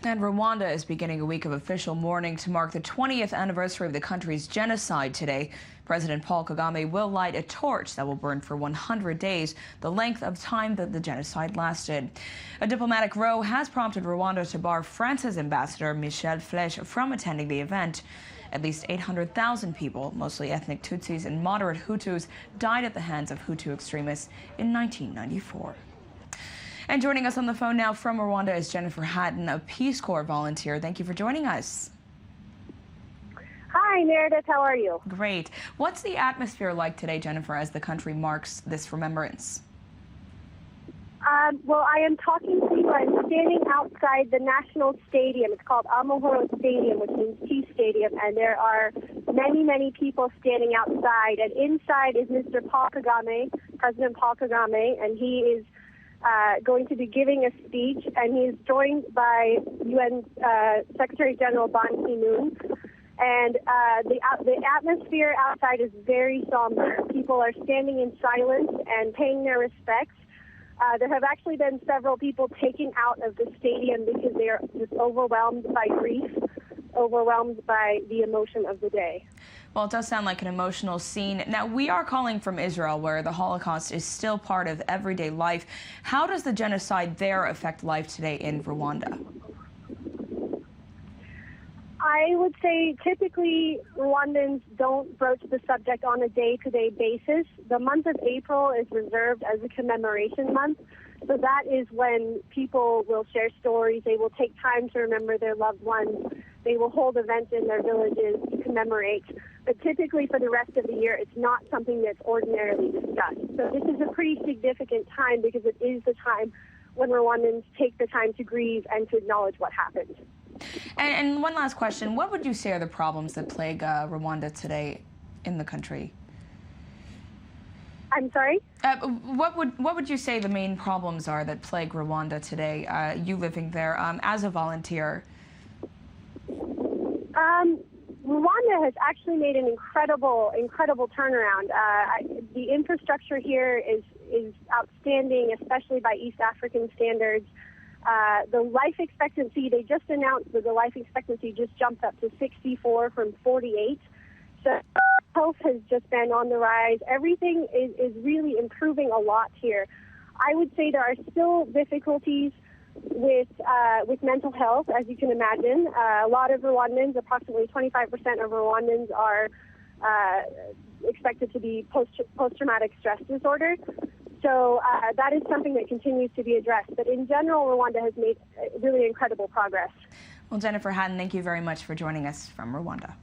And Rwanda is beginning a week of official mourning to mark the 20th anniversary of the country's genocide today. President Paul Kagame will light a torch that will burn for 100 days, the length of time that the genocide lasted. A diplomatic row has prompted Rwanda to bar France's ambassador, Michel Flech, from attending the event. At least 800,000 people, mostly ethnic Tutsis and moderate Hutus, died at the hands of Hutu extremists in 1994. And joining us on the phone now from Rwanda is Jennifer Hatton, a Peace Corps volunteer. Thank you for joining us. Hi, Meredith. How are you? Great. What's the atmosphere like today, Jennifer, as the country marks this remembrance? Well, I am talking to you. I'm standing outside the National Stadium. It's called Amahoro Stadium, which means Peace Stadium, and there are many, many people standing outside. And inside is Mr. Paul Kagame, President Paul Kagame, and he is going to be giving a speech, and he is joined by UN Secretary General Ban Ki-moon. And the atmosphere outside is very somber. People are standing in silence and paying their respects. There have actually been several people taken out of the stadium because they are just overwhelmed by grief, overwhelmed by the emotion of the day. Well, it does sound like an emotional scene. Now, we are calling from Israel, where the Holocaust is still part of everyday life. How does the genocide there affect life today in Rwanda? I would say typically Rwandans don't broach the subject on a day-to-day basis. The month of April is reserved as a commemoration month. So that is when people will share stories. They will take time to remember their loved ones. They will hold events in their villages to commemorate. But typically for the rest of the year, it's not something that's ordinarily discussed. So this is a pretty significant time because it is the time when Rwandans take the time to grieve and to acknowledge what happened. And one last question. What would you say are the problems that plague Rwanda today in the country? I'm sorry? What would you say the main problems are that plague Rwanda today, you living there as a volunteer? Rwanda has actually made an incredible turnaround. The infrastructure here is outstanding, especially by East African standards. The life expectancy, they just announced that the life expectancy just jumped up to 64 from 48. So health has just been on the rise. Everything is really improving a lot here. I would say there are still difficulties with mental health, as you can imagine. A lot of Rwandans, approximately 25% of Rwandans, are expected to be post-traumatic stress disorder. So that is something that continues to be addressed. But in general, Rwanda has made really incredible progress. Well, Jennifer Hatton, thank you very much for joining us from Rwanda.